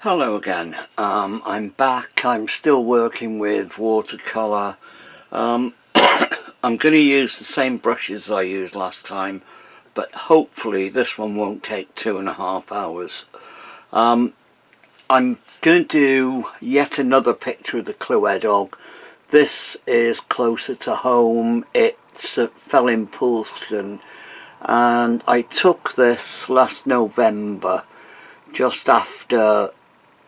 Hello again. I'm back. I'm still working with watercolour. I'm going to use the same brushes I used last time, but hopefully this one won't take 2.5 hours. I'm going to do yet another picture of the Clue dog. This is closer to home. It's at Felling-Poulston, and I took this last November just after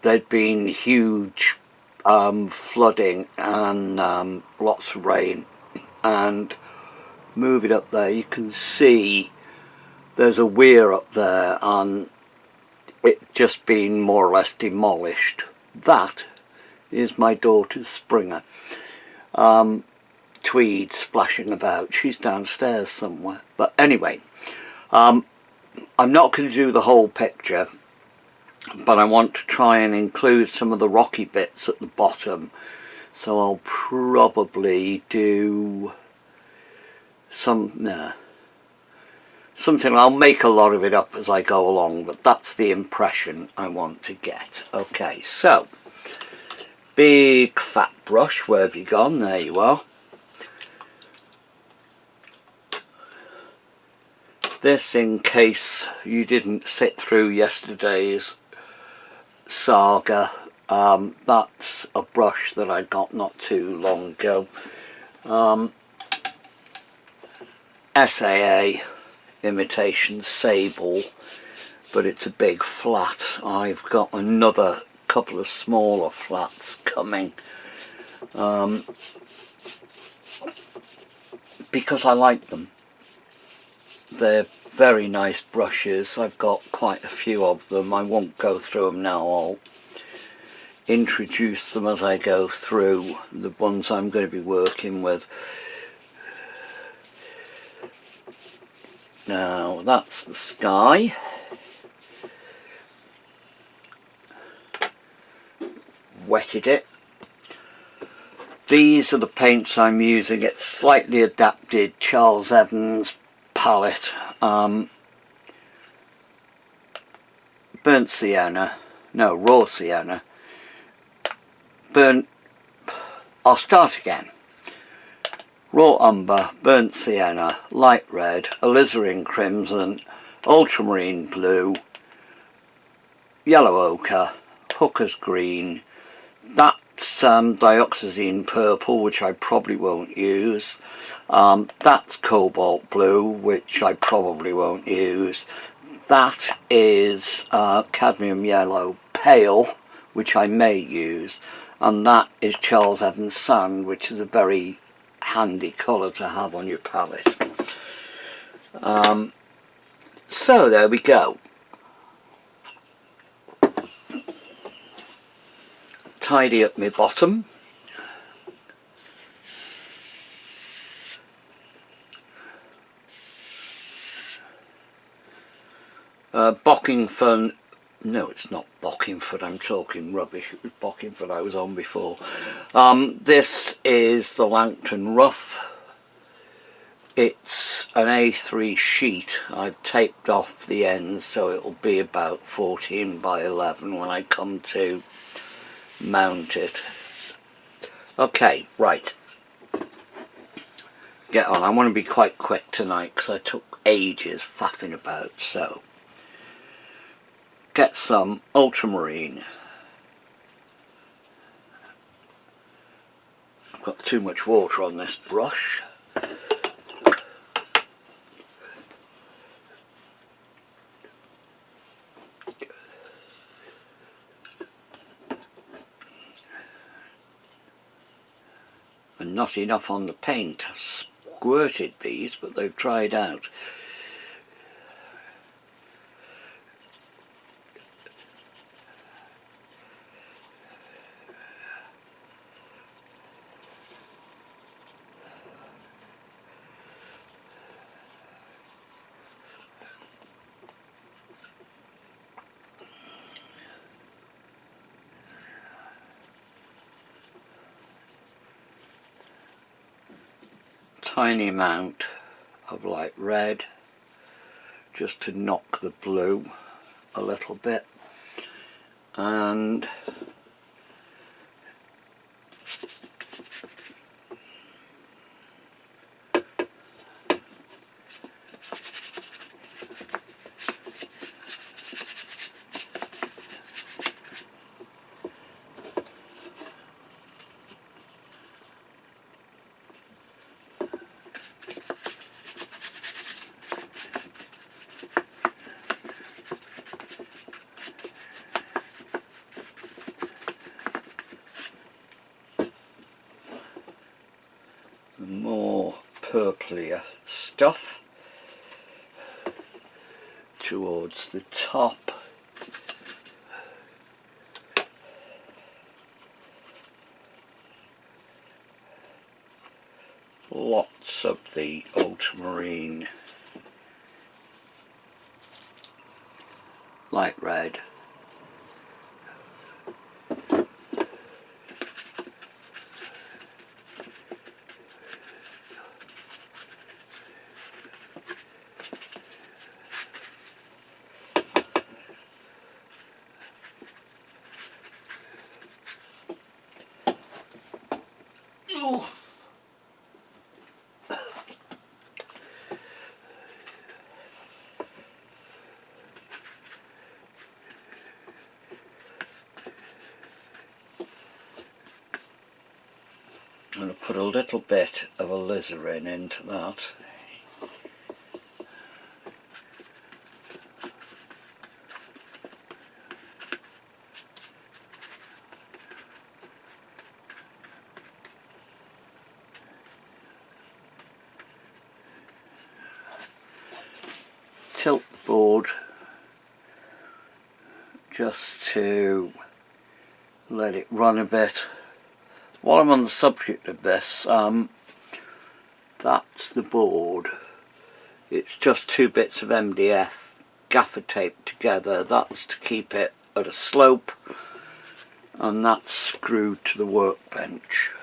there'd been huge flooding and lots of rain. And move it up there, you can see there's a weir up there and it just been more or less demolished. That is my daughter's Springer. Tweed splashing about. She's downstairs somewhere. But anyway, I'm not going to do the whole picture, but I want to try and include some of the rocky bits at the bottom, so I'll probably do something. I'll make a lot of it up as I go along, but that's the impression I want to get. Okay, so big fat brush, where have you gone? There you are. This, in case you didn't sit through yesterday's saga, that's a brush that I got not too long ago. SAA imitation sable, but it's a big flat. I've got another couple of smaller flats coming because I like them. They're very nice brushes. I've got quite a few of them. I won't go through them now. I'll introduce them as I go through the ones I'm going to be working with. Now that's the sky. Wetted it. These are the paints I'm using. It's slightly adapted Charles Evans palette. Burnt sienna, no, raw sienna. I'll start again. Raw umber, burnt sienna, light red, alizarin crimson, ultramarine blue, yellow ochre, hooker's green. That's dioxazine purple, which I probably won't use. That's cobalt blue, which I probably won't use. That is cadmium yellow pale, which I may use. And that is Charles Evans sand, which is a very handy colour to have on your palette. So there we go. Tidy up my bottom. Bockingford, no, it's not Bockingford, I'm talking rubbish. It was Bockingford I was on before. This is the Langton Rough. It's an A3 sheet. I've taped off the ends so it'll be about 14 by 11 when I come to mount it. Okay, right. Get on. I want to be quite quick tonight because I took ages faffing about, so get some ultramarine. I've got too much water on this brush. And not enough on the paint. I've squirted these, but they've dried out. Tiny amount of light red just to knock the blue a little bit. and more purplier stuff towards the top. Lots of the ultramarine light red. Oh. I'm going to put a little bit of alizarin into that. Tilt the board just to let it run a bit. While I'm on the subject of this, that's the board. It's just two bits of MDF gaffer taped together. That's to keep it at a slope, and that's screwed to the workbench.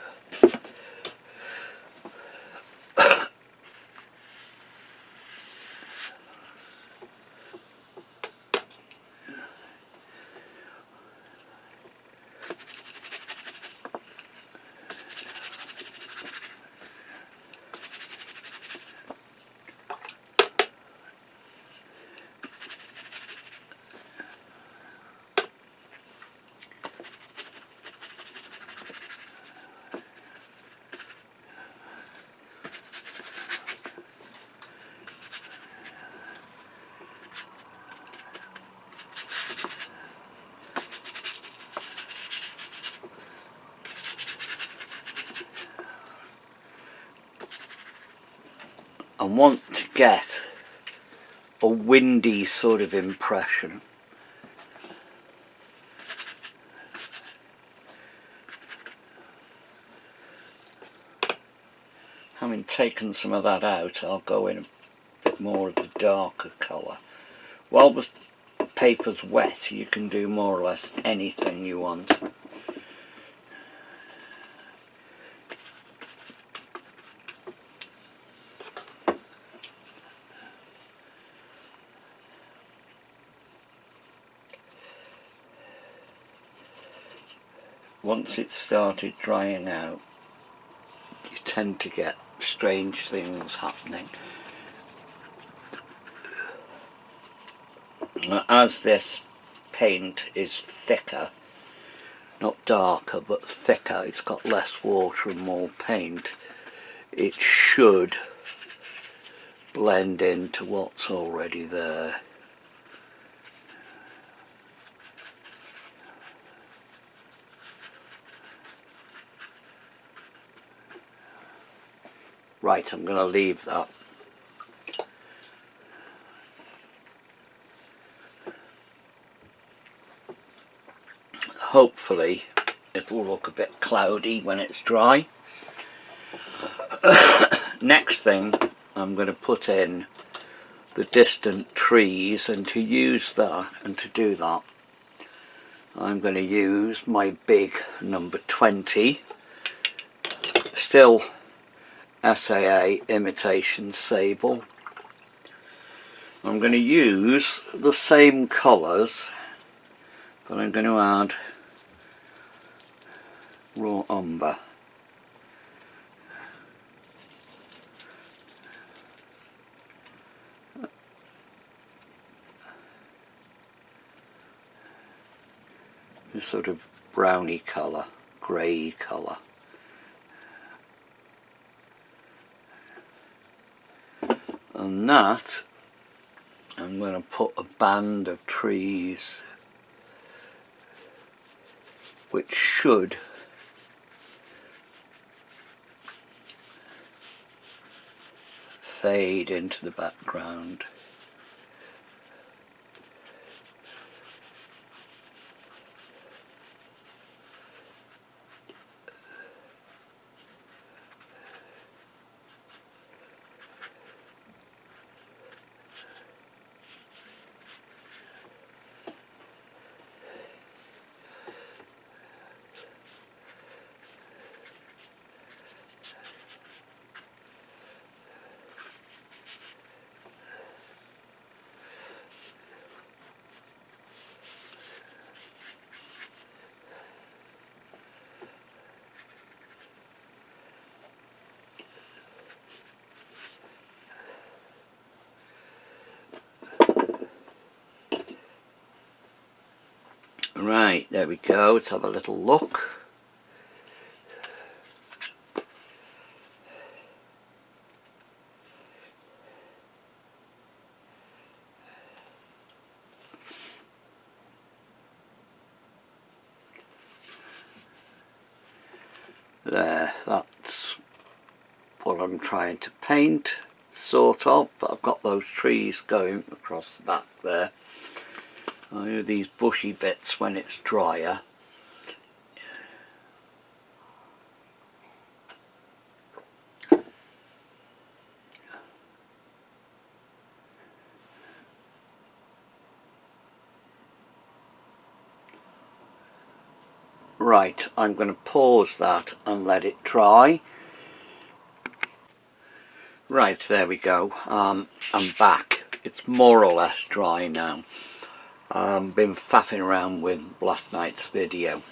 I want to get a windy sort of impression. Having taken some of that out, I'll go in a bit more of the darker colour. While the paper's wet, you can do more or less anything you want. Once it's started drying out, you tend to get strange things happening. As this paint is thicker, not darker but thicker, it's got less water and more paint, it should blend into what's already there. Right, I'm going to leave that. Hopefully it'll look a bit cloudy when it's dry. Next thing, I'm going to put in the distant trees, and to use that and to do that I'm going to use my big number 20, still SAA imitation sable. I'm going to use the same colours but I'm going to add raw umber. This sort of browny colour, grey colour. And that, I'm going to put a band of trees which should fade into the background. Right, there we go, let's have a little look. There, that's what I'm trying to paint, sort of, but I've got those trees going across the back there. I do these bushy bits when it's drier. Right, I'm going to pause that and let it dry. Right, there we go. I'm back. It's more or less dry now. Been faffing around with last night's video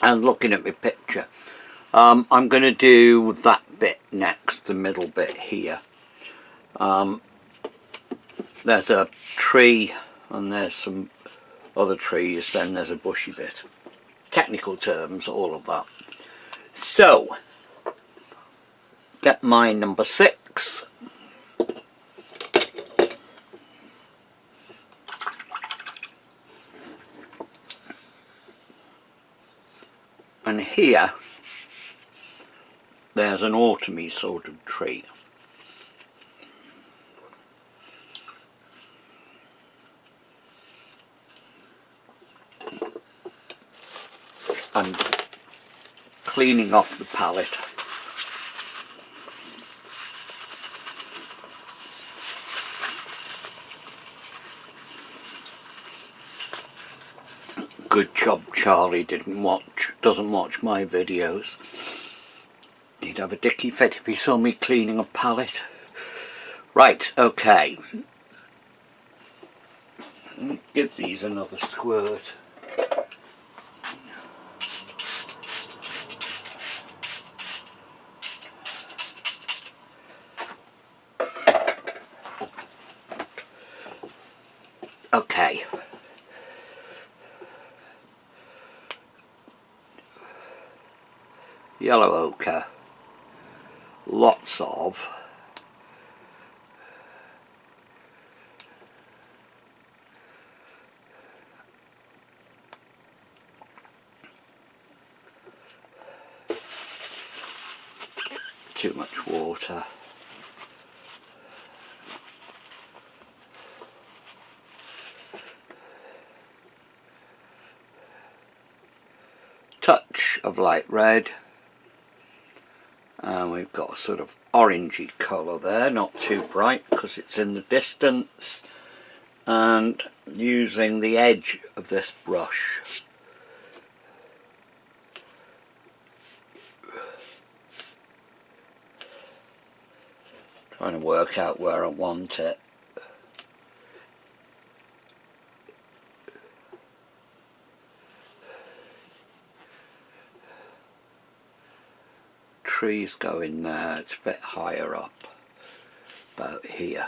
and looking at my picture. I'm going to do that bit next, the middle bit here. There's a tree and there's some other trees, then there's a bushy bit. Technical terms, all of that. So, get my number 6. And here, there's an autumny sort of tree. I'm cleaning off the palette. Good job Charlie doesn't watch my videos. He'd have a dicky fit if he saw me cleaning a palette. Right, okay. Let me give these another squirt. Okay. Yellow ochre. Lots of. Too much water. Touch of light red. And we've got a sort of orangey colour there, not too bright because it's in the distance. And using the edge of this brush, trying to work out where I want it. trees go in there. It's a bit higher up, about here.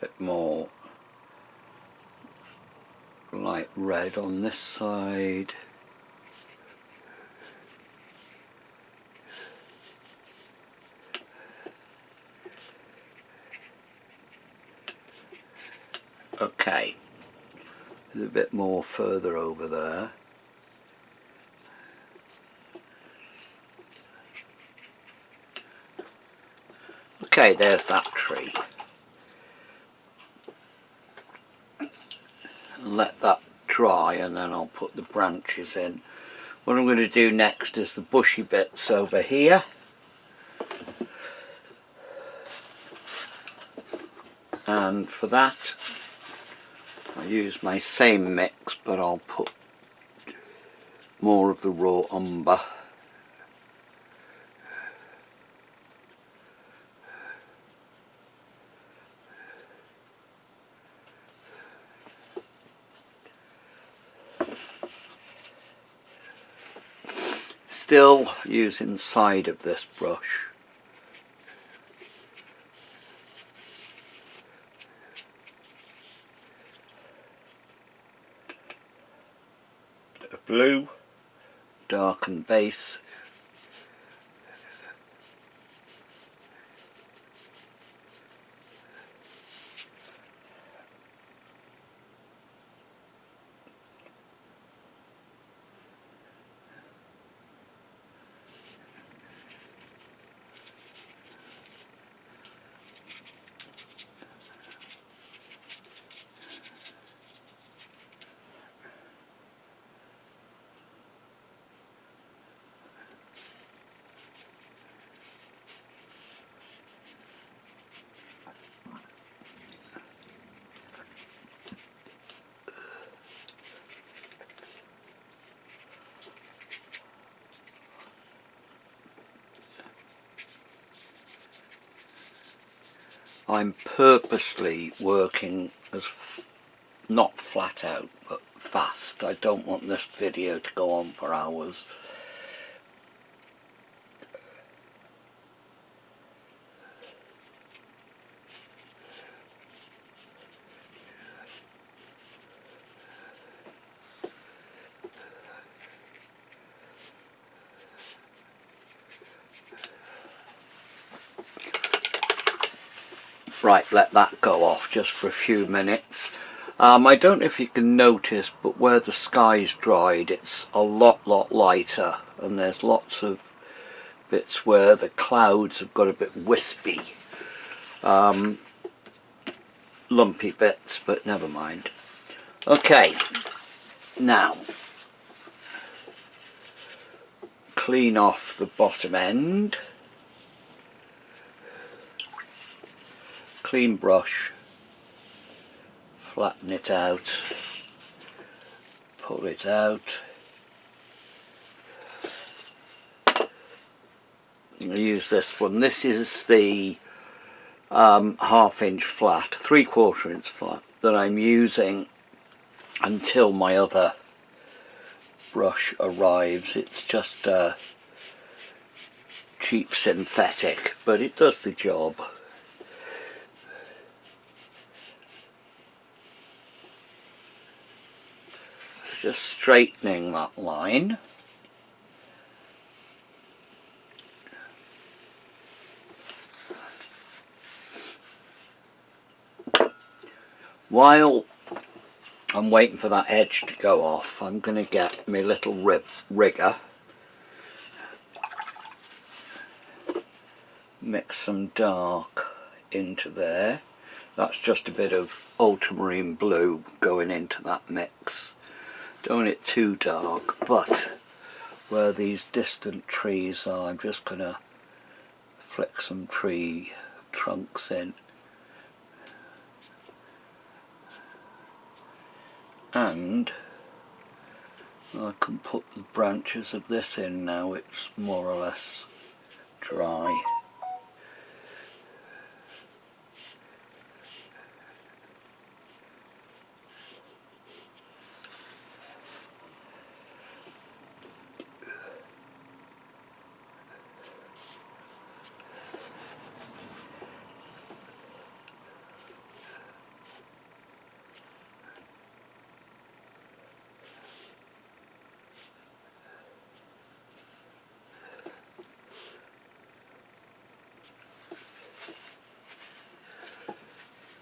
Bit more light red on this side. Okay, there's a bit more further over there. Okay, there's that tree. Let that dry and then I'll put the branches in. What I'm going to do next is the bushy bits over here. And for that I use my same mix, but I'll put more of the raw umber. Still using side of this brush. A blue, darken base. I'm purposely working as not flat out but fast. I don't want this video to go on for hours. Right, let that go off just for a few minutes. I don't know if you can notice, but where the sky's dried, it's a lot lighter, and there's lots of bits where the clouds have got a bit wispy, lumpy bits, but never mind. Okay, now clean off the bottom end. Clean brush, flatten it out, pull it out. I use this one. This is the 1/2 inch flat, 3/4 inch flat that I'm using until my other brush arrives. It's just a cheap synthetic, but it does the job. Just straightening that line. While I'm waiting for that edge to go off, I'm going to get my little rigger, mix some dark into there. That's just a bit of ultramarine blue going into that mix. Don't want it too dark, but where these distant trees are, I'm just going to flick some tree trunks in. and I can put the branches of this in now. It's more or less dry.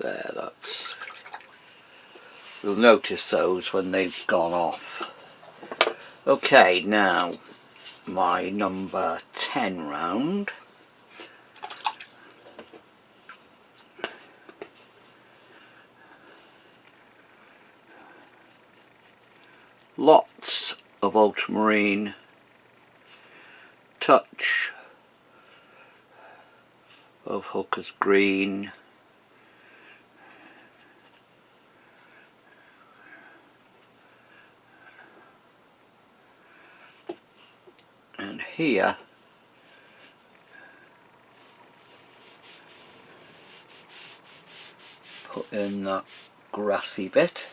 There, that's... You'll notice those when they've gone off. Okay, now my number 10 round. Lots of ultramarine, touch of Hooker's green, and here put in that grassy bit.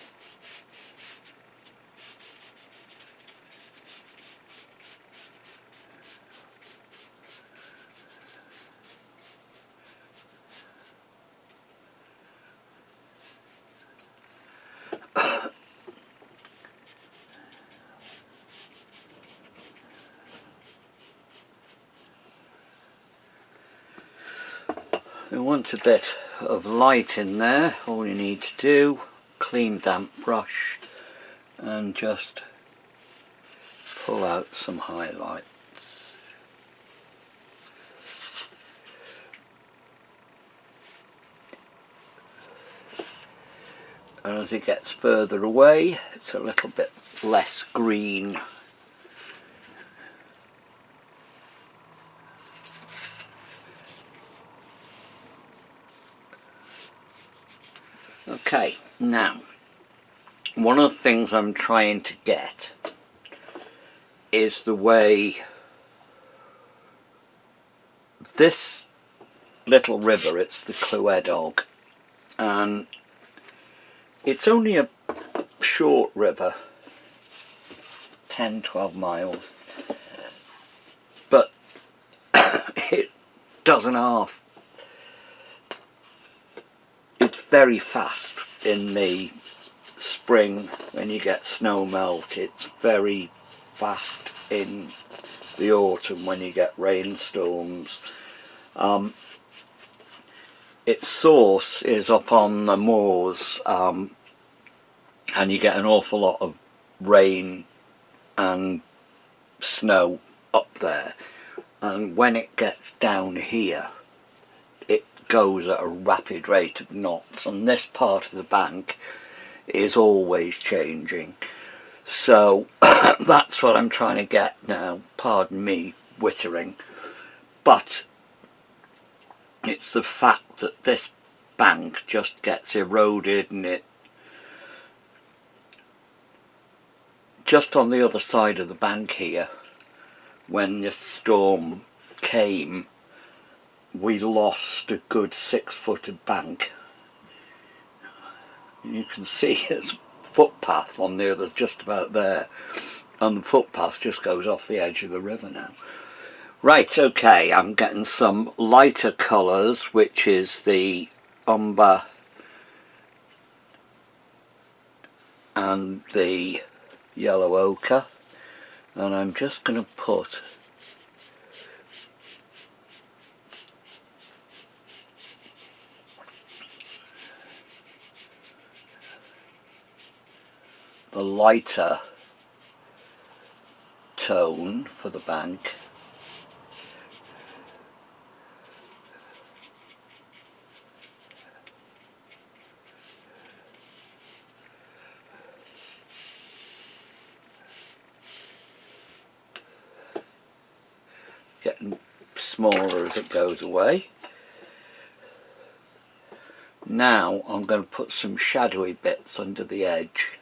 We want a bit of light in there. All you need to do, clean damp brush and just pull out some highlights. And as it gets further away, it's a little bit less green. Okay, now, one of the things I'm trying to get is the way this little river, it's the Clywedog, and it's only a short river, 10-12 miles, but it doesn't half. It's very fast in the spring when you get snow melt. It's very fast in the autumn when you get rainstorms. Its source is up on the moors, and you get an awful lot of rain and snow up there, and when it gets down here it goes at a rapid rate of knots, and this part of the bank is always changing. So that's what I'm trying to get now, pardon me wittering, but it's the fact that this bank just gets eroded, and it just on the other side of the bank here, when this storm came, we lost a good 6 foot of bank. You can see there's a footpath on the other, just about there, and the footpath just goes off the edge of the river now. Right, okay, I'm getting some lighter colours, which is the umber and the yellow ochre, and I'm just going to put the lighter tone for the bank. Getting smaller as it goes away. Now I'm going to put some shadowy bits under the edge,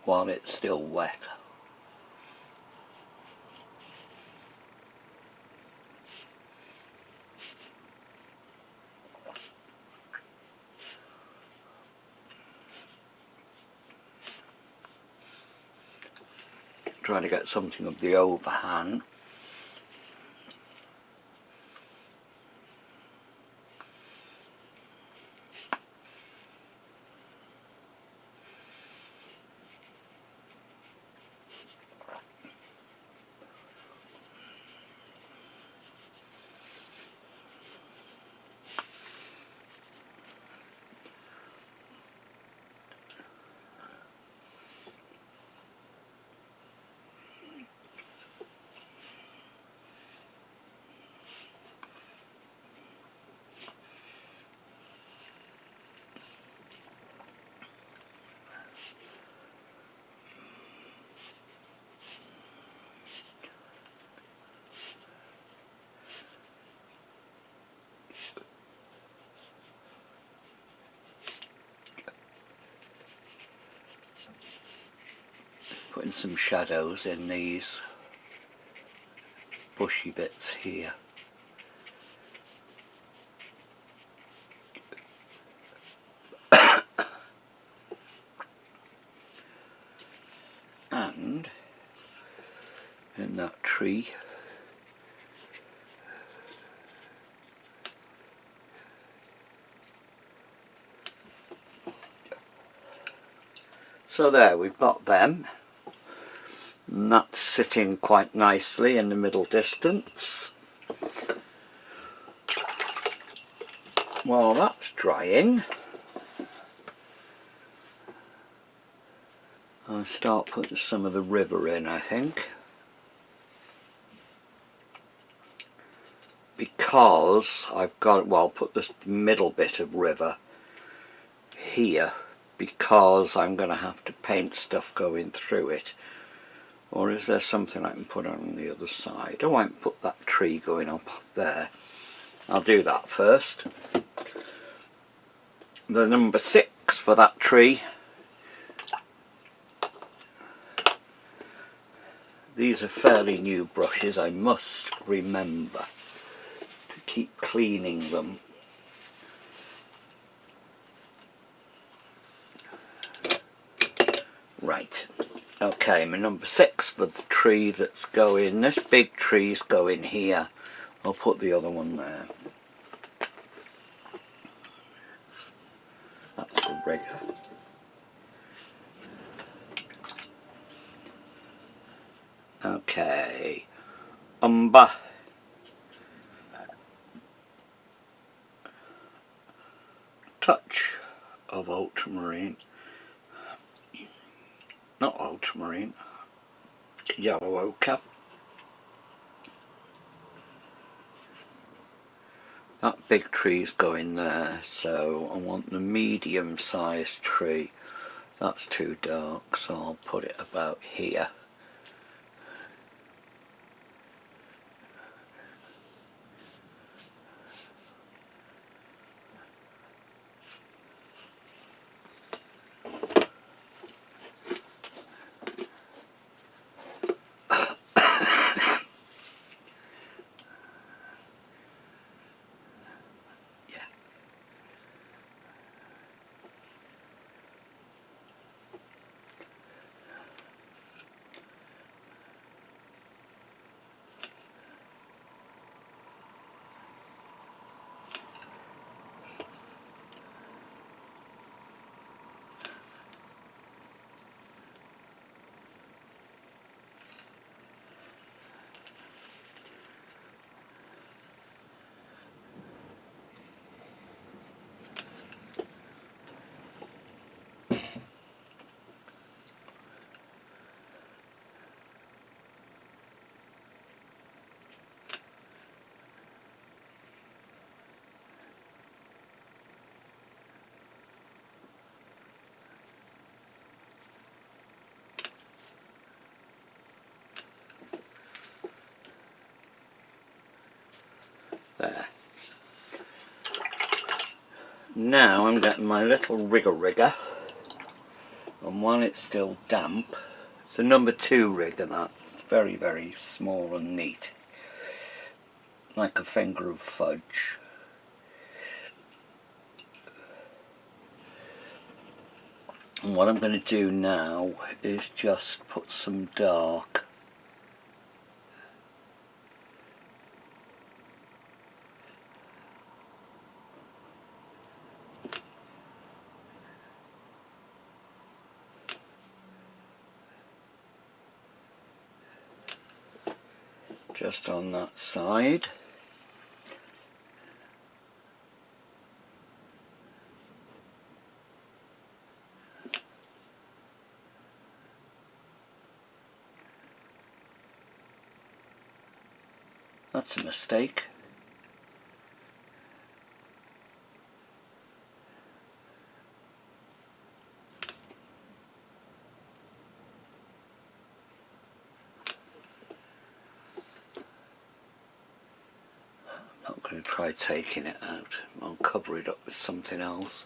while it's still wet. Try to get something of the overhang. Putting some shadows in these bushy bits here. And in that tree, so there, we've got them, and that's sitting quite nicely in the middle distance. While that's drying, I'll start putting some of the river in, I think, because I've got, well, I'll put this middle bit of river here because I'm going to have to paint stuff going through it. Or is there something I can put on the other side? Oh, I can put that tree going up there. I'll do that first. The number 6 for that tree. These are fairly new brushes, I must remember to keep cleaning them. Right, okay, my number 6 for the tree that's going, this big tree's going here. I'll put the other one there. That's the rigger. Okay, umber. Touch of ultramarine. Not ultramarine. Yellow ochre. That big tree's going there, so I want the medium-sized tree. That's too dark, so I'll put it about here. There. Now I'm getting my little rigger And while it's still damp, it's a number 2 rigger that. It's very, very small and neat. Like a finger of fudge. And what I'm going to do now is just put some dark just on that side. That's a mistake. I'm not going to try taking it out. I'll cover it up with something else.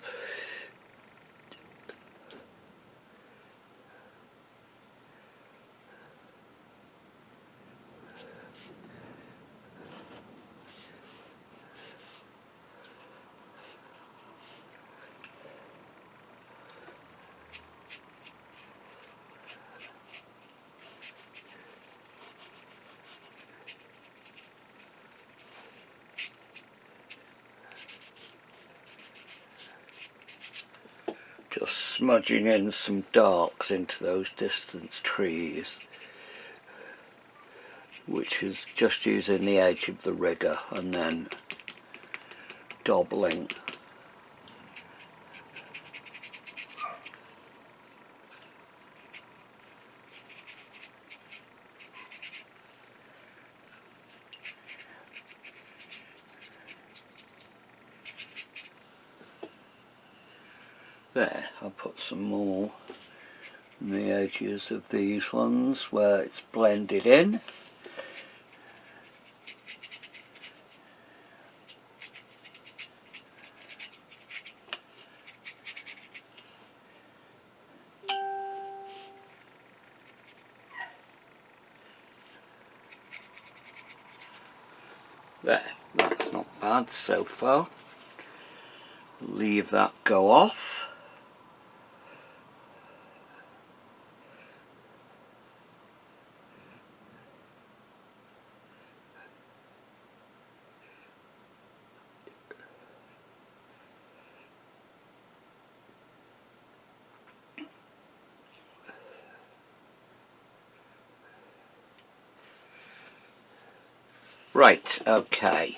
Just smudging in some darks into those distant trees, which is just using the edge of the rigger and then daubling. There, I'll put some more on the edges of these ones where it's blended in. There, that's not bad so far. Leave that go off. Right, okay.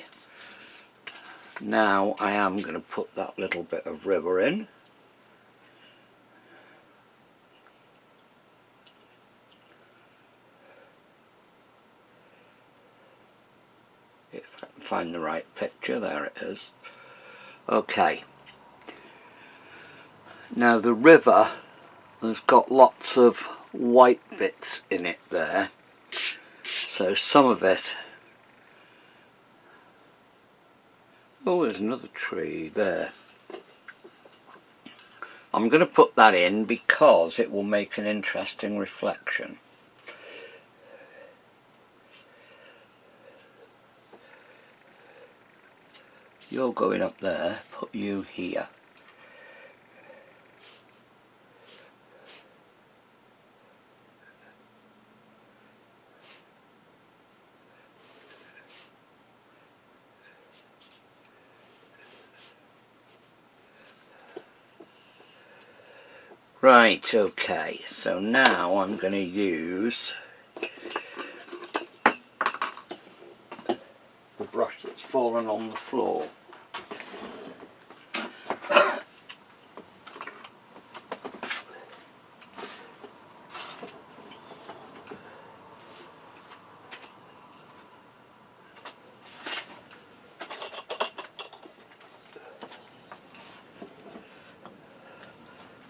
Now I am going to put that little bit of river in. If I can find the right picture, there it is. Okay. Now the river has got lots of white bits in it there. So some of it... Oh, there's another tree there. I'm going to put that in because it will make an interesting reflection. You're going up there, put you here. Right, okay, so now I'm going to use the brush that's fallen on the floor.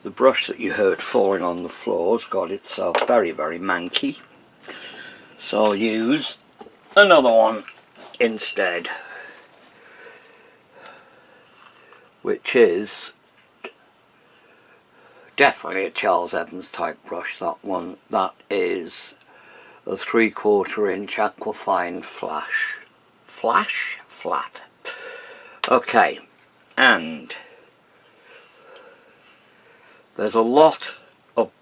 The brush that you heard falling on the floor has got itself very, very manky. So I'll use another one instead, which is definitely a Charles Evans type brush, that one. That is a 3/4 inch Aquafine flat. Okay, and there's a lot of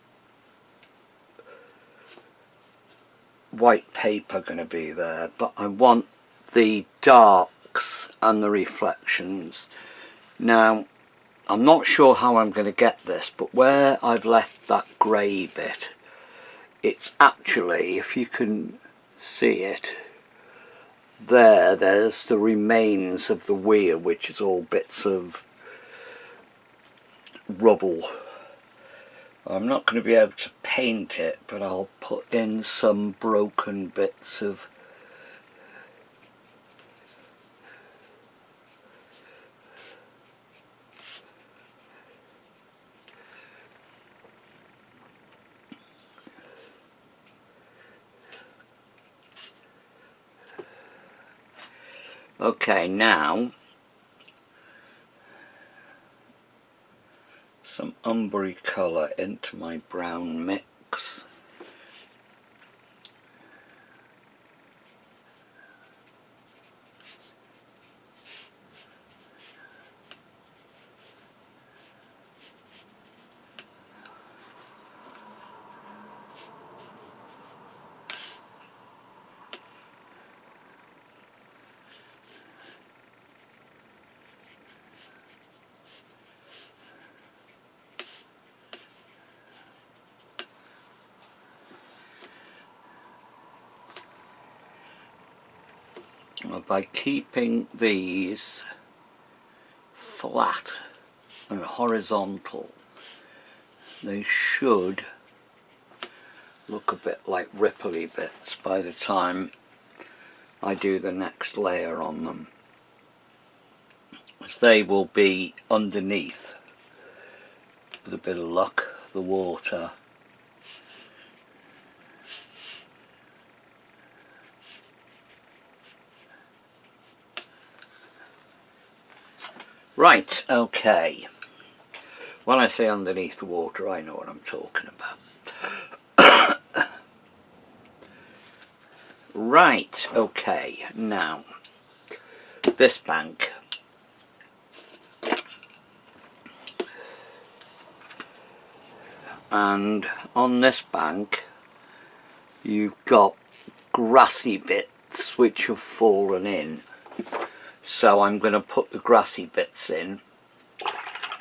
white paper going to be there, but I want the darks and the reflections. Now, I'm not sure how I'm going to get this, but where I've left that grey bit, it's actually, if you can see it, there's the remains of the weir, which is all bits of rubble. I'm not going to be able to paint it, but I'll put in some broken bits of okay, now some umbery colour into my brown mix. By keeping these flat and horizontal, they should look a bit like ripply bits by the time I do the next layer on them, as they will be underneath, with a bit of luck, the water. Right, okay. When I say underneath the water, I know what I'm talking about. Right, okay, now, this bank. And on this bank, you've got grassy bits which have fallen in. So I'm going to put the grassy bits in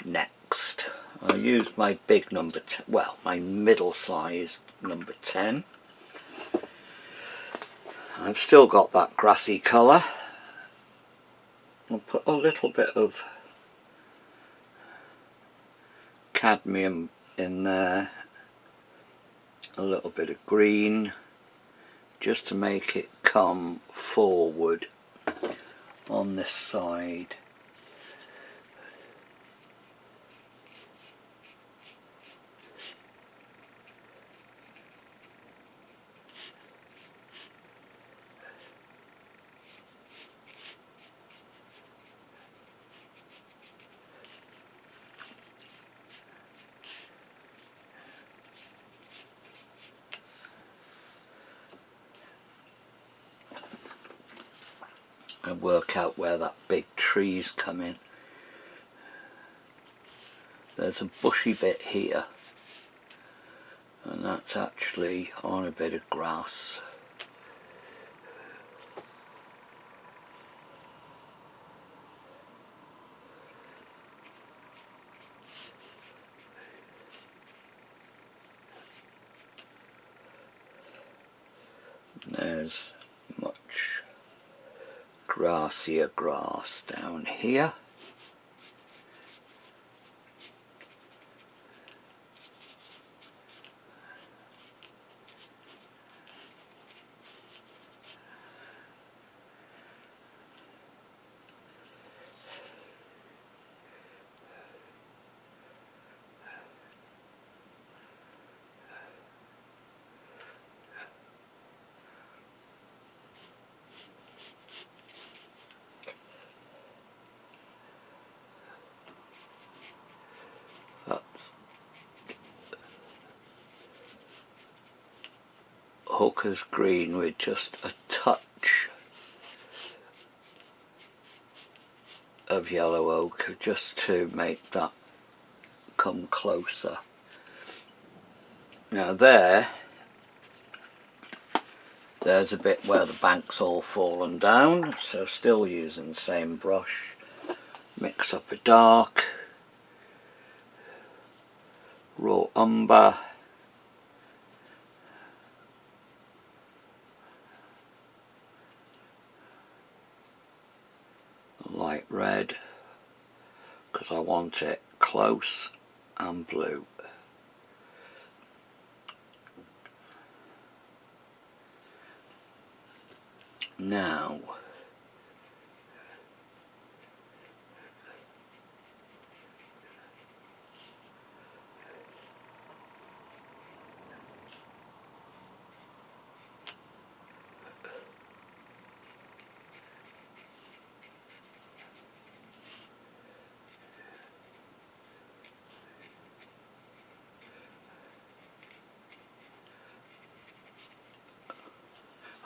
next. I'll use my big number 10, well, my middle-sized number 10. I've still got that grassy colour. I'll put a little bit of cadmium in there, a little bit of green, just to make it come forward on this side. And work out where that big tree's come in. There's a bushy bit here, and that's actually on a bit of grass. There's much grassier grass down here. Hooker's green with just a touch of yellow ochre just to make that come closer. Now there's a bit where the bank's all fallen down, so still using the same brush. Mix up a dark, raw umber, light red, because I want it close, and blue. Now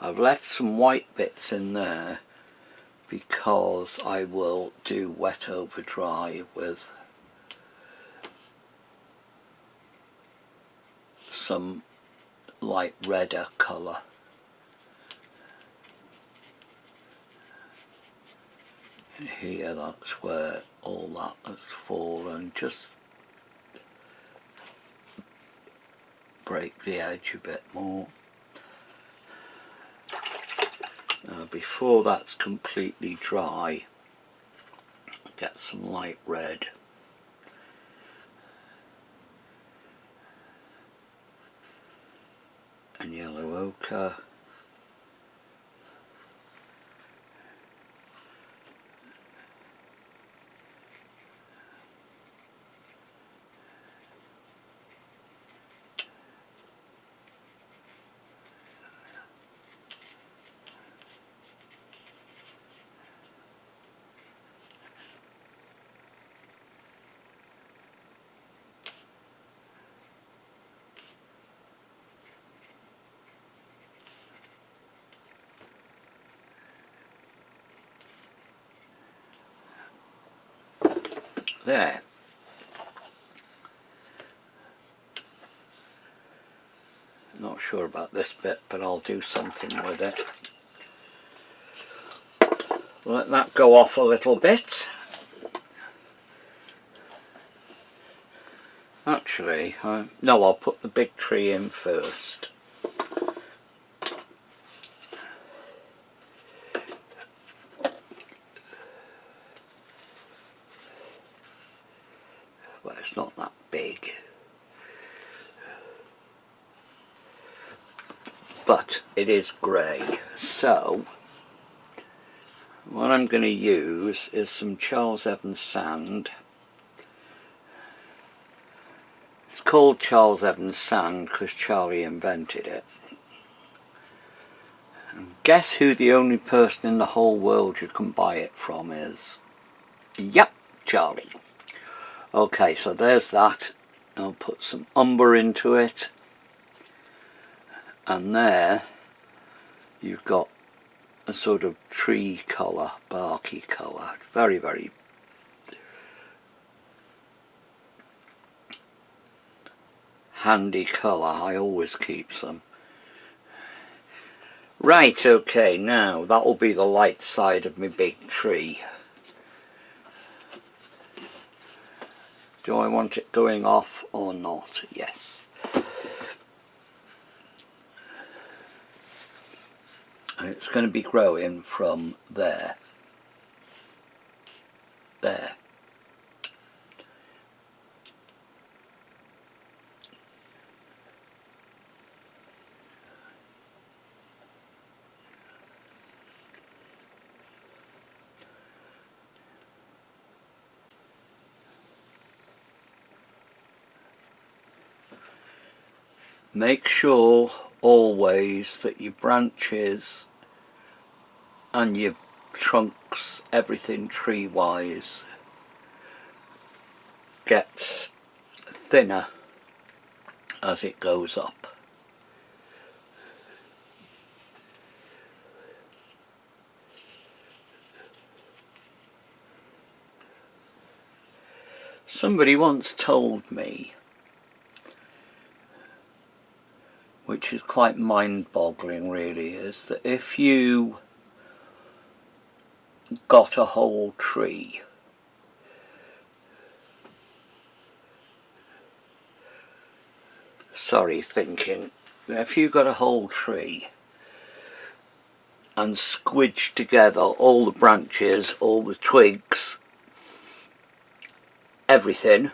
I've left some white bits in there because I will do wet over dry with some light redder colour. And here, that's where all that has fallen. Just break the edge a bit more. Now before that's completely dry, get some light red. And yellow ochre. There. Not sure about this bit, but I'll do something with it. Let that go off a little bit. Actually, no, I'll put the big tree in first. Well, it's not that big. But it is grey, so what I'm going to use is some Charles Evans sand. It's called Charles Evans sand because Charlie invented it. And guess who the only person in the whole world you can buy it from is? Yep, Charlie. Okay, so there's that. I'll put some umber into it. And there you've got a sort of tree colour, barky colour. Very, very handy colour. I always keep some. Right, okay, now that'll be the light side of my big tree. Do I want it going off or not? Yes. And it's going to be growing from there. There. Make sure always that your branches and your trunks, everything tree wise, gets thinner as it goes up. Somebody once told me, which is quite mind-boggling really, is that if you got a whole tree, if you got a whole tree and squidged together all the branches, all the twigs, everything,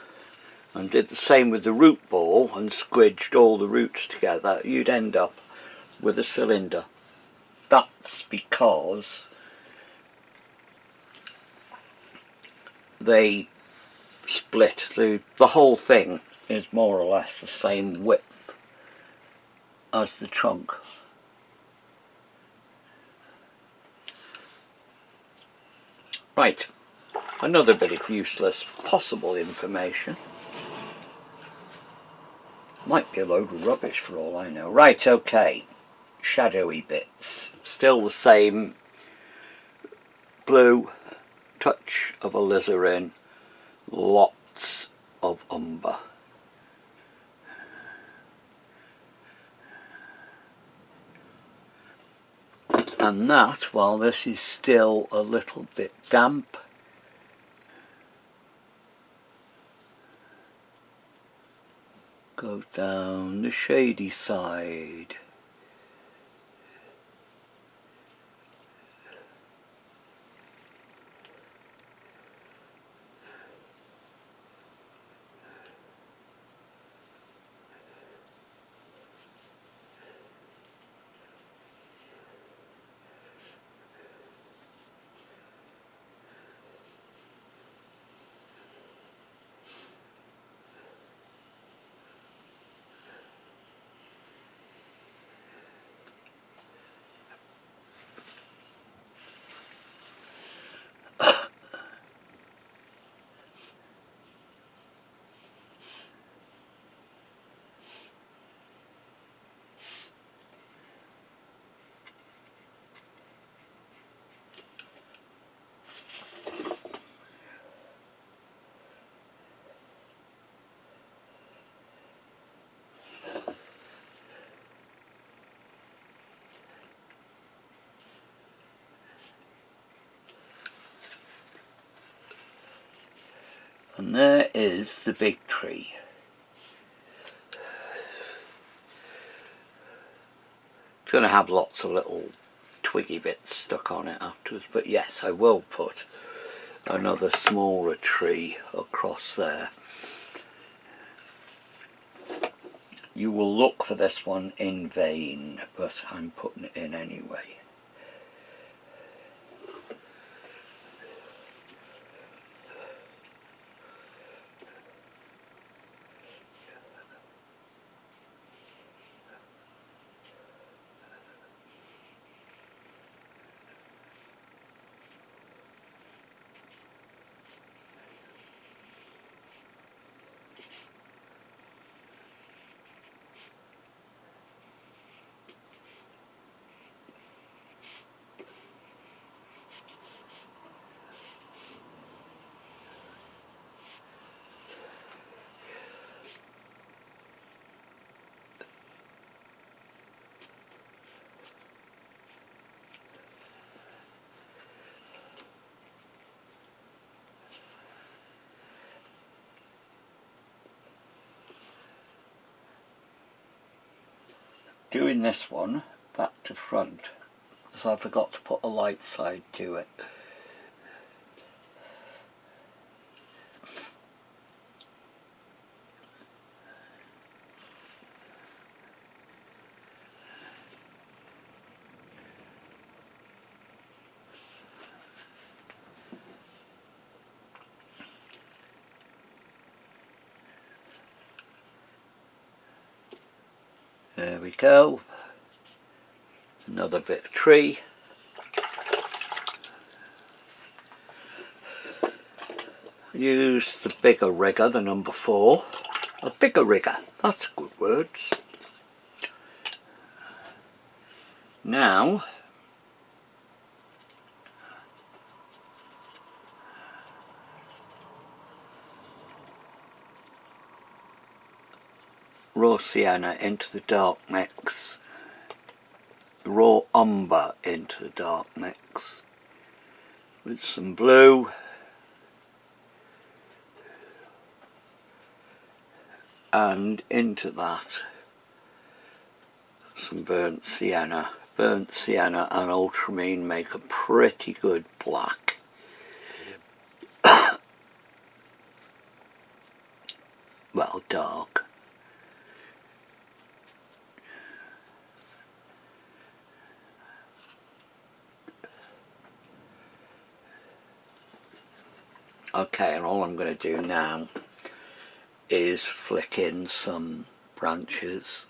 and did the same with the root ball and squidged all the roots together, you'd end up with a cylinder. That's because they split. The whole thing is more or less the same width as the trunk. Right, another bit of useless possible information. Might be a load of rubbish for all I know. Right, okay, shadowy bits. Still the same blue, touch of alizarin, lots of umber. And that, while this is still a little bit damp, go down the shady side. And there is the big tree. It's going to have lots of little twiggy bits stuck on it afterwards, but yes, I will put another smaller tree across there. You will look for this one in vain, but I'm putting it in anyway. Doing this one back to front, because I forgot to put a light side to it. There we go. Another bit of tree. Use the bigger rigger, the number 4. A bigger rigger, that's good words. Now, raw sienna into the dark mix, raw umber into the dark mix with some blue and into that some burnt sienna. Burnt sienna and ultramarine make a pretty good black. Well, dark. Okay, and all I'm going to do now is flick in some branches.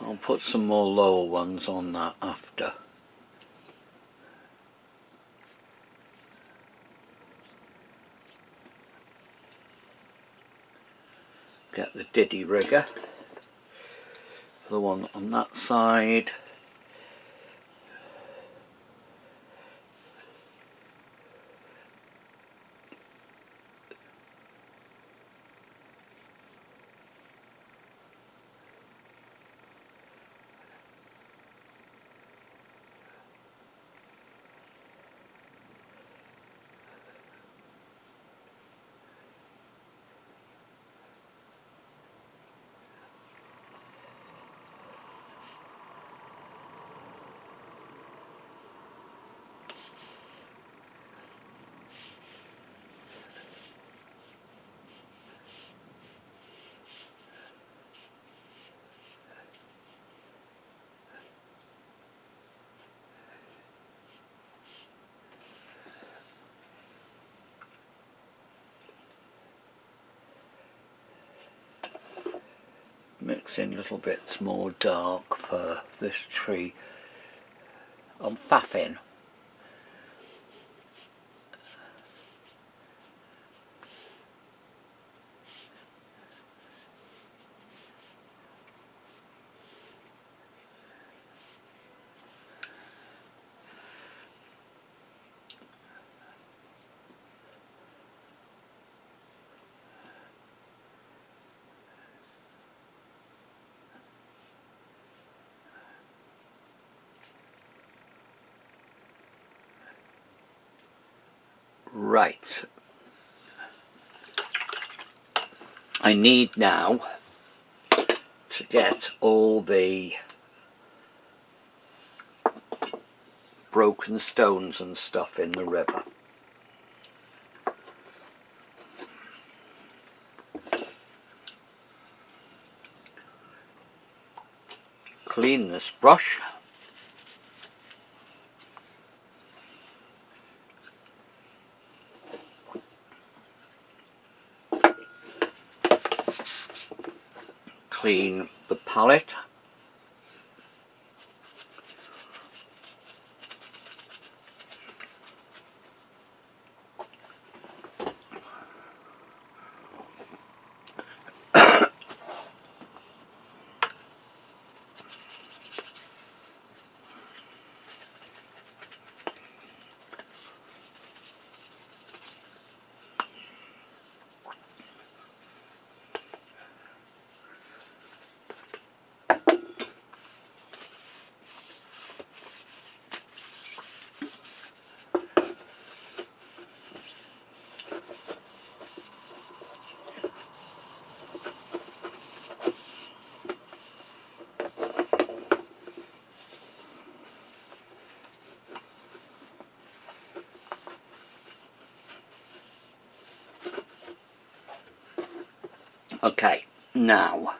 I'll put some more lower ones on that after. Get the diddy rigger, the one on that side. Mix in little bits more dark for this tree. I'm faffing. Right. I need now to get all the broken stones and stuff in the river. Clean this brush. Clean the palette. Okay, now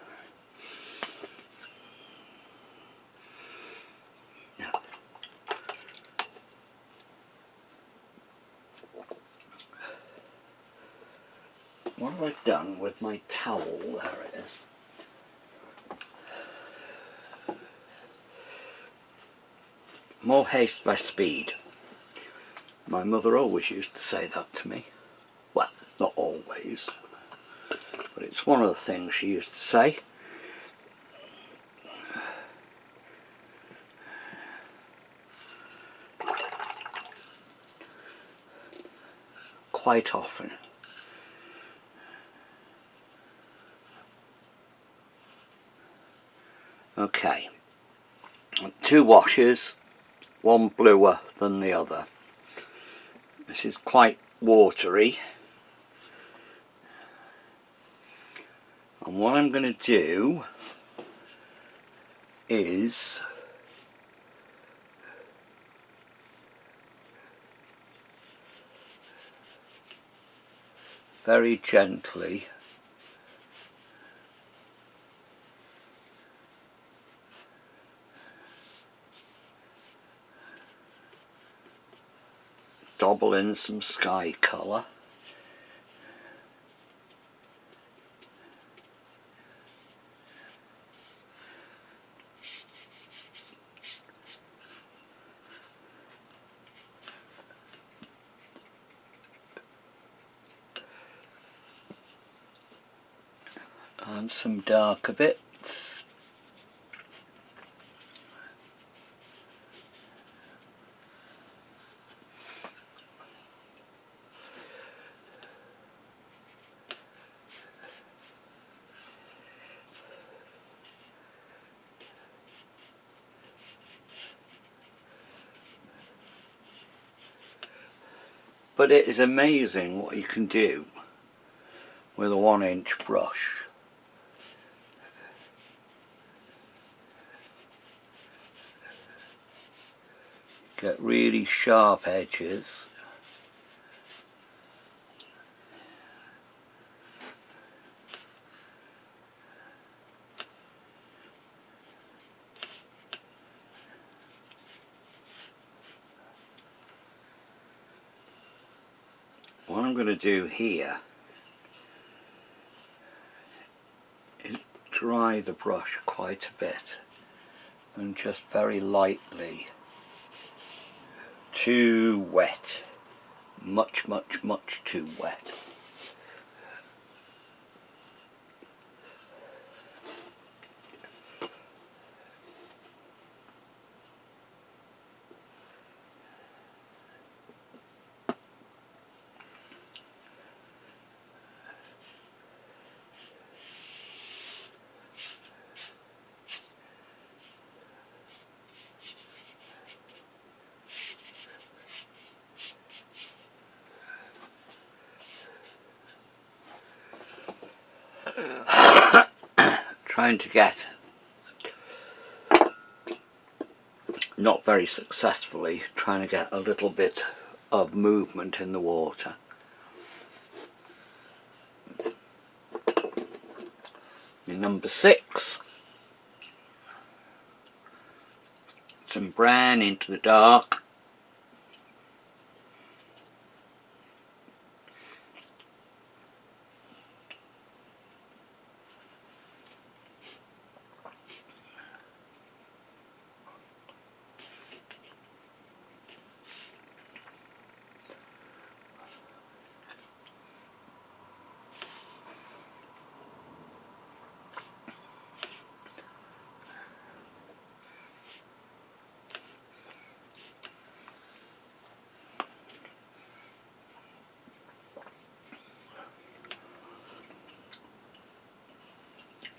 what have I done with my towel? There it is. More haste, less speed. My mother always used to say that to me. Well, not always, but it's one of the things she used to say. Quite often. Okay, 2 washes, one bluer than the other. This is quite watery, and what I'm going to do is very gently dabble in some sky colour. And some darker bits. But it is amazing what you can do with a 1-inch brush. Get really sharp edges. What I'm going to do here is dry the brush quite a bit and just very lightly. Too wet. Much too wet. Trying to get, not very successfully, trying to get a little bit of movement in the water. Number 6, some brown into the dark.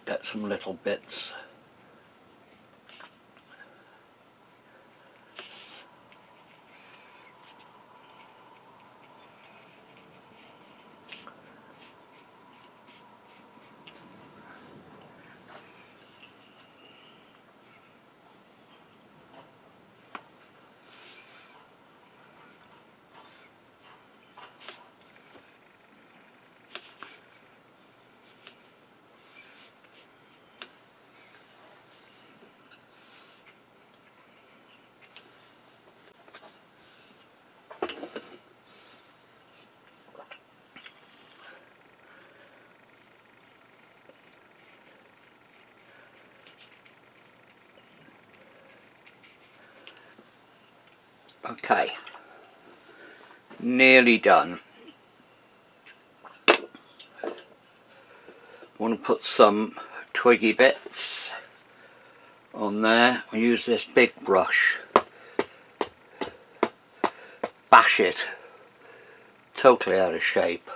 Get some little bits. Okay, nearly done. I want to put some twiggy bits on there. I use this big brush, bash it totally out of shape.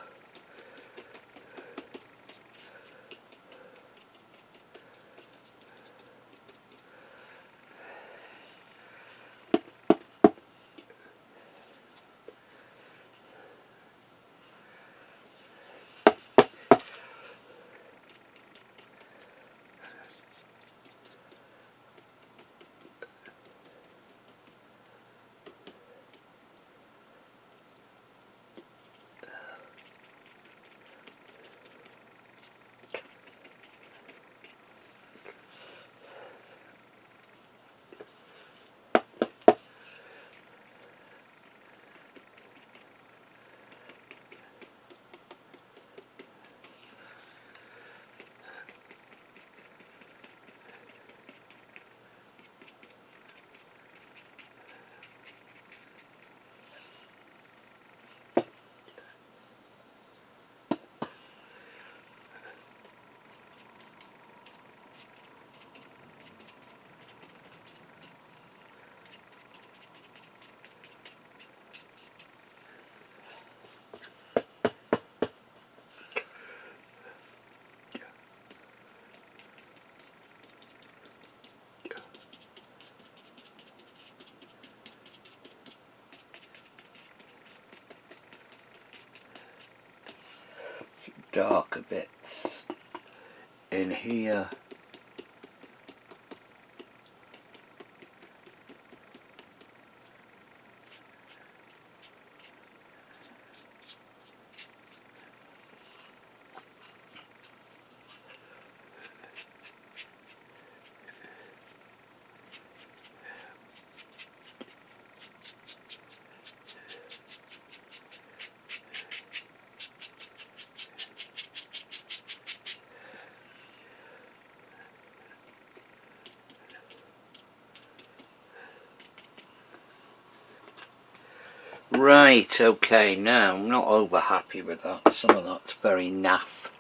Darker bits in here. Right, okay, now I'm not over happy with that. Some of that's very naff.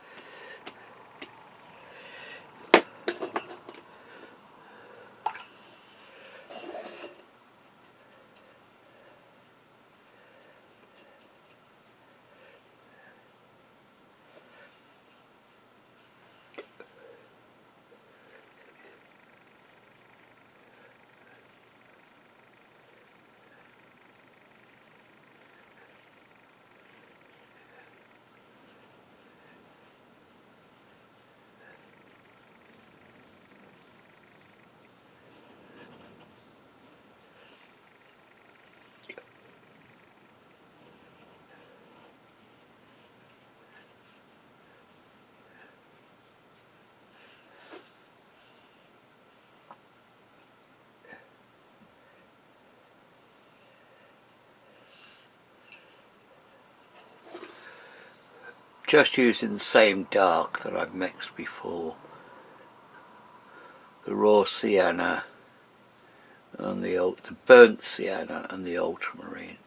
Just using the same dark that I've mixed before. The raw sienna and the burnt sienna and the ultramarine.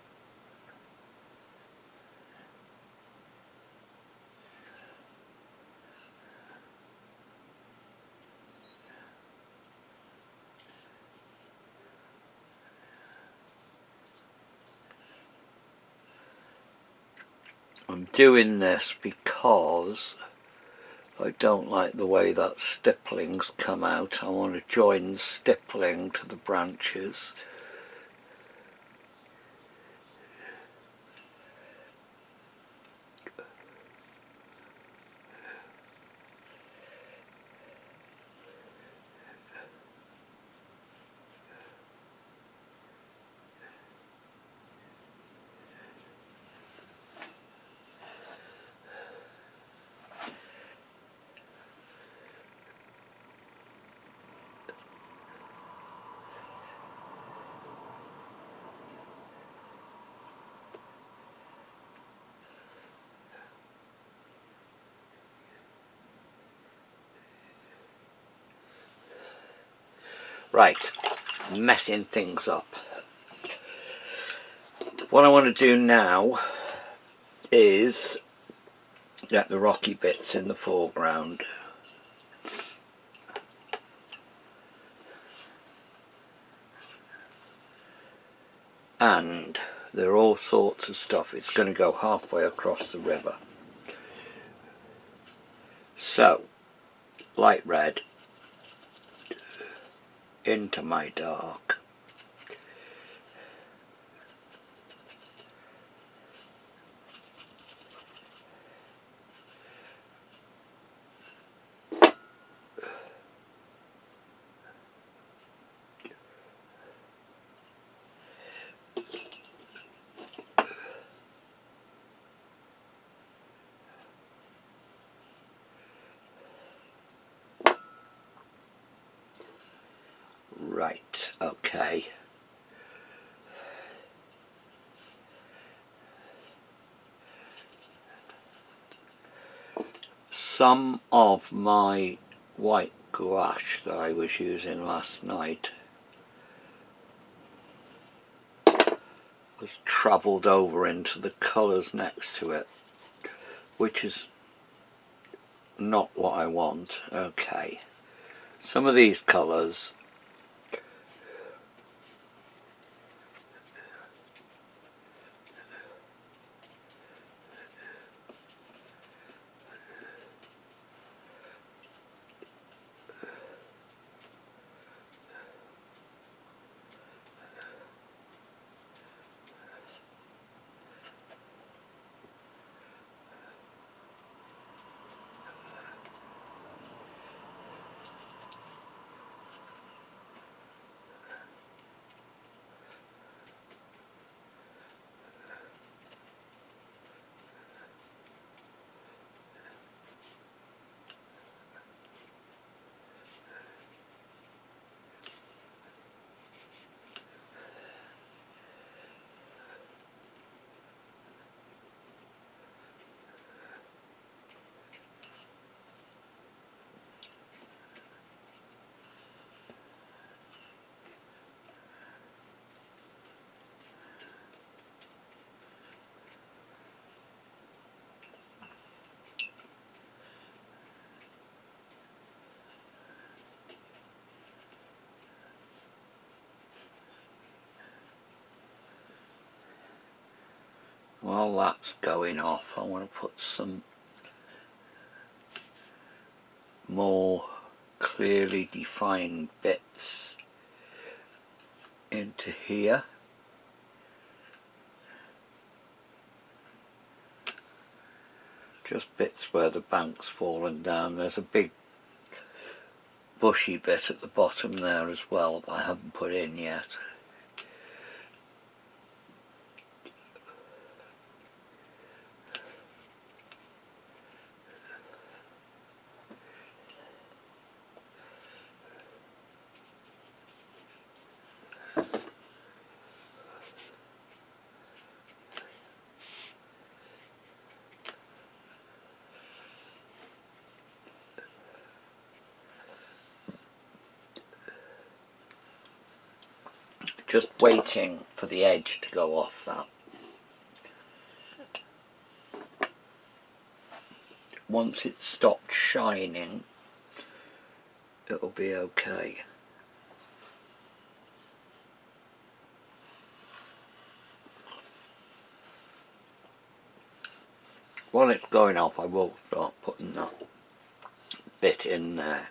I'm doing this because I don't like the way that stippling's come out. I want to join the stippling to the branches. Right, messing things up. What I want to do now is get the rocky bits in the foreground. And there are all sorts of stuff. It's going to go halfway across the river. So, light red into my dark. Right, okay. Some of my white gouache that I was using last night was travelled over into the colours next to it, which is not what I want. Okay, some of these colours while that's going off, I want to put some more clearly defined bits into here. Just bits where the bank's fallen down. There's a big bushy bit at the bottom there as well that I haven't put in yet. Just waiting for the edge to go off that. Once it stopped shining, it'll be okay. While it's going off, I will start putting that bit in there.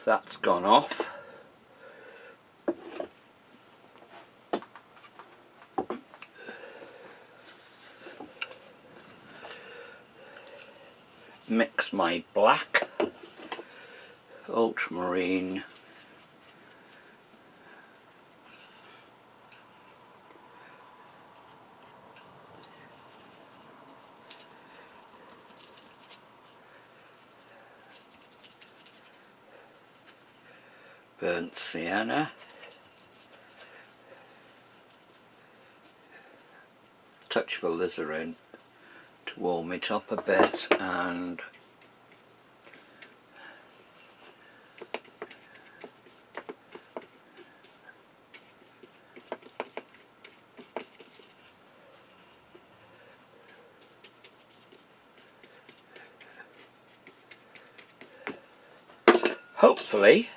that's gone off. Mix my black, ultramarine, burnt sienna, touch of alizarin to warm it up a bit, and hopefully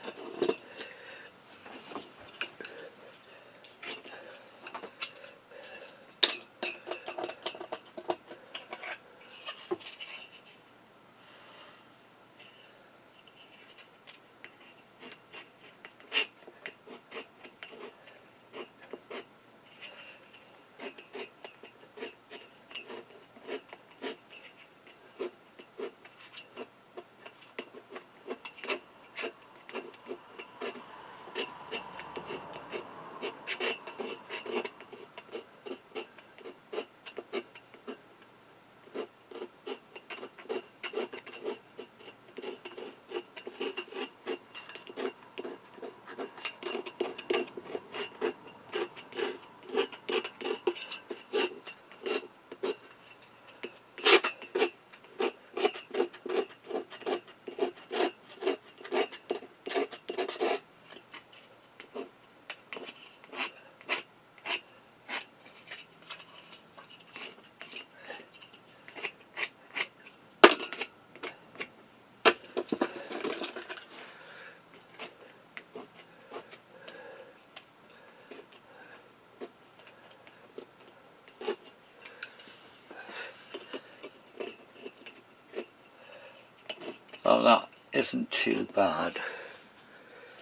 well, that isn't too bad.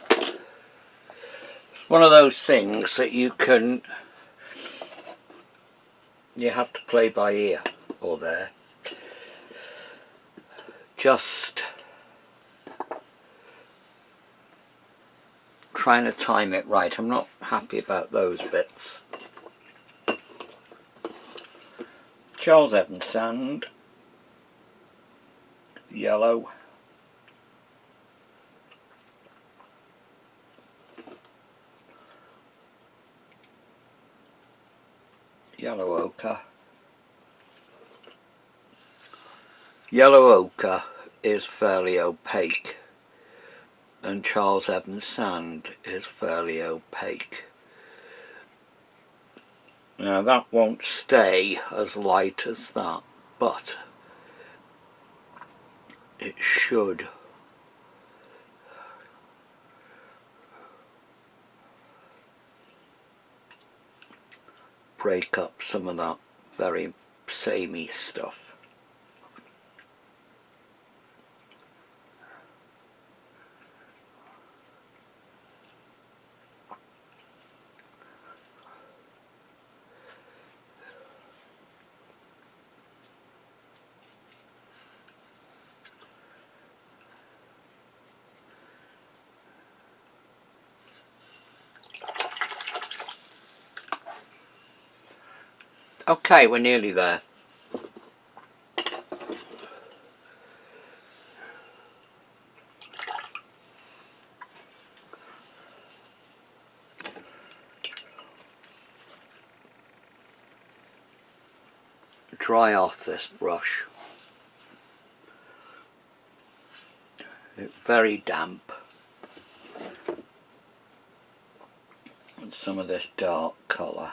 It's one of those things that you have to play by ear or there. Just trying to time it right. I'm not happy about those bits. Charles Evans sand, yellow, yellow ochre. Yellow ochre is fairly opaque, and Charles Evans sand is fairly opaque. Now that won't stay as light as that, but it should break up some of that very samey stuff. Okay, we're nearly there. Dry off this brush. It's very damp. And some of this dark colour.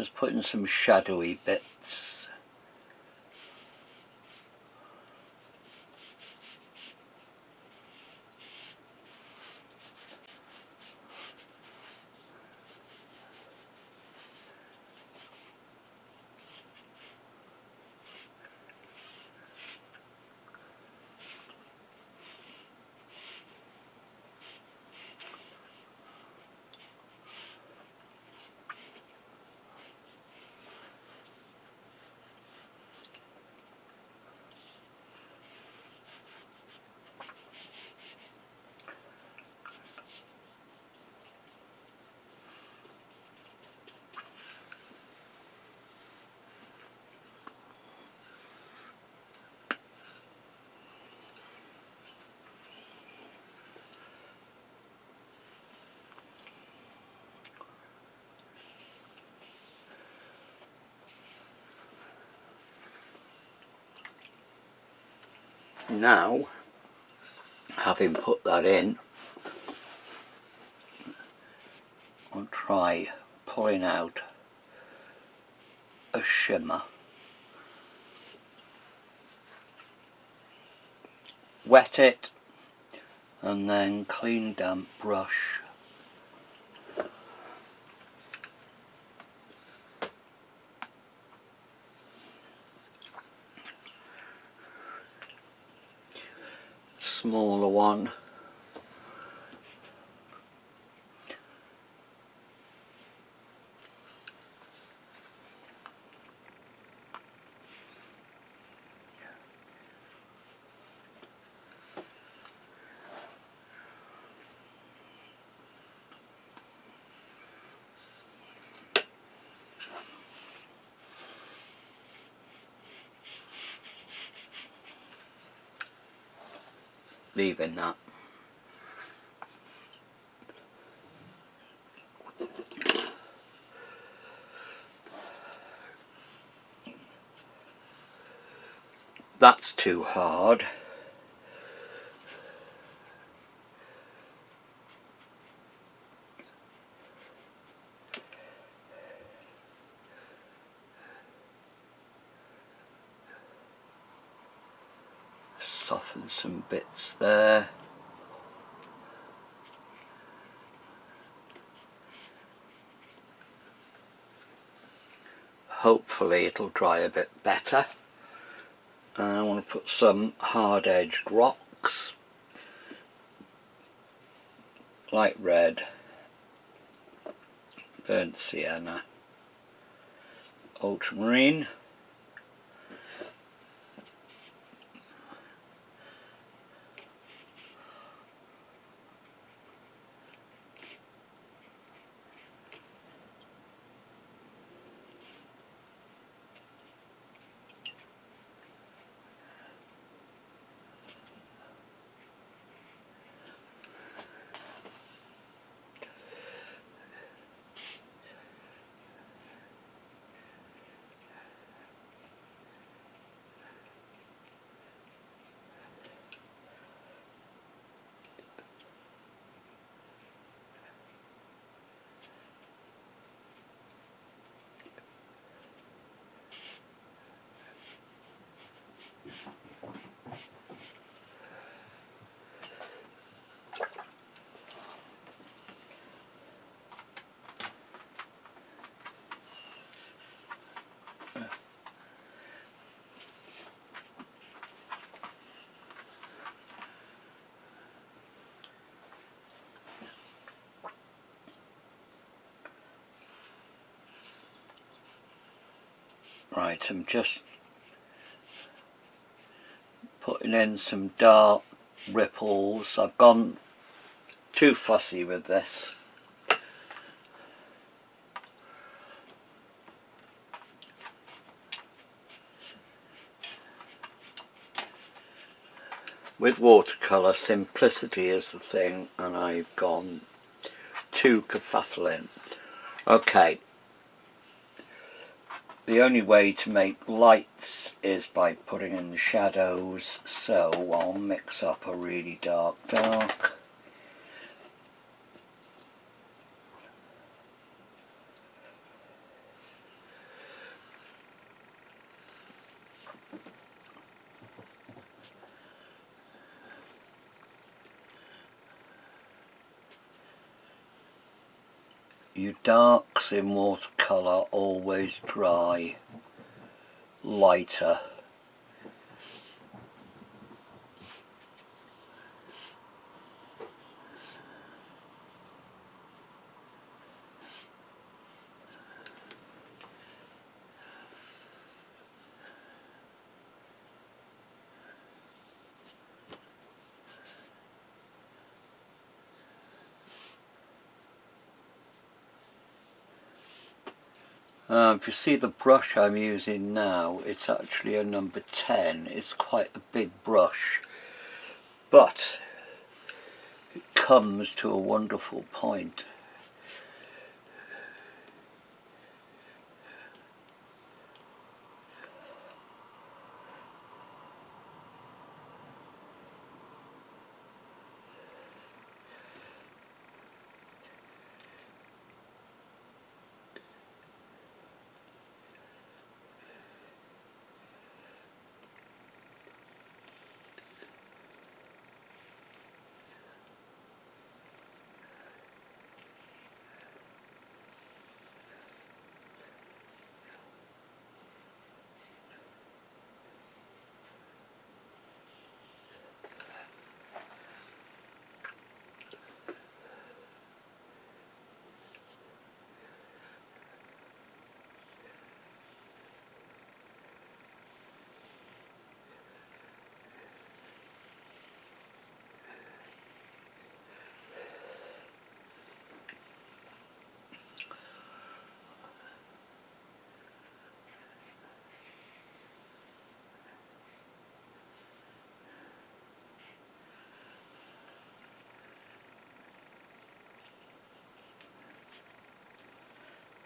Just putting some shadowy bits. Now, having put that in, I'll try pulling out a shimmer. Wet it and then clean damp brush. Smaller one. Leaving that. That's too hard. Soften some bits there. Hopefully it'll dry a bit better. And I want to put some hard-edged rocks, light red, burnt sienna, ultramarine, right, I'm just putting in some dark ripples. I've gone too fussy with this. With watercolour, simplicity is the thing, and I've gone too kerfuffling. Okay, the only way to make lights is by putting in the shadows, so I'll mix up a really dark. your darks in watercolour always dry lighter. If you see the brush I'm using now, it's actually a number 10. It's quite a big brush, but it comes to a wonderful point.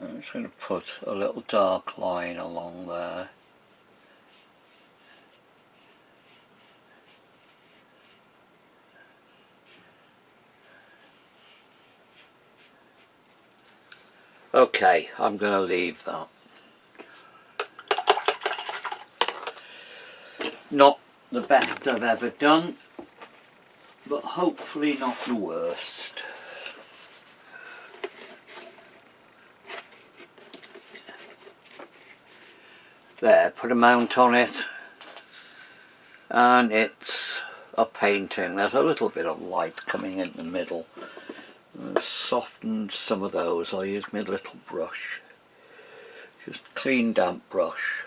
I'm just going to put a little dark line along there. Okay, I'm going to leave that. Not the best I've ever done, but hopefully not the worst. There, put a mount on it, and it's a painting. There's a little bit of light coming in the middle. I've softened some of those. I'll use my little brush, just clean damp brush.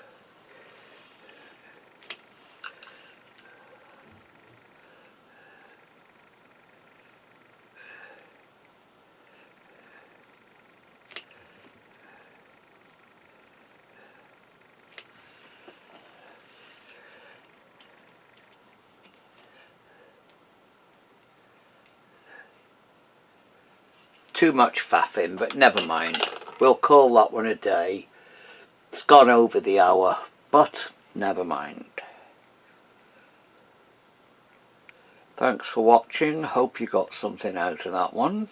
Too much faffing, but never mind. We'll call that one a day. It's gone over the hour, but never mind. Thanks for watching. Hope you got something out of that one.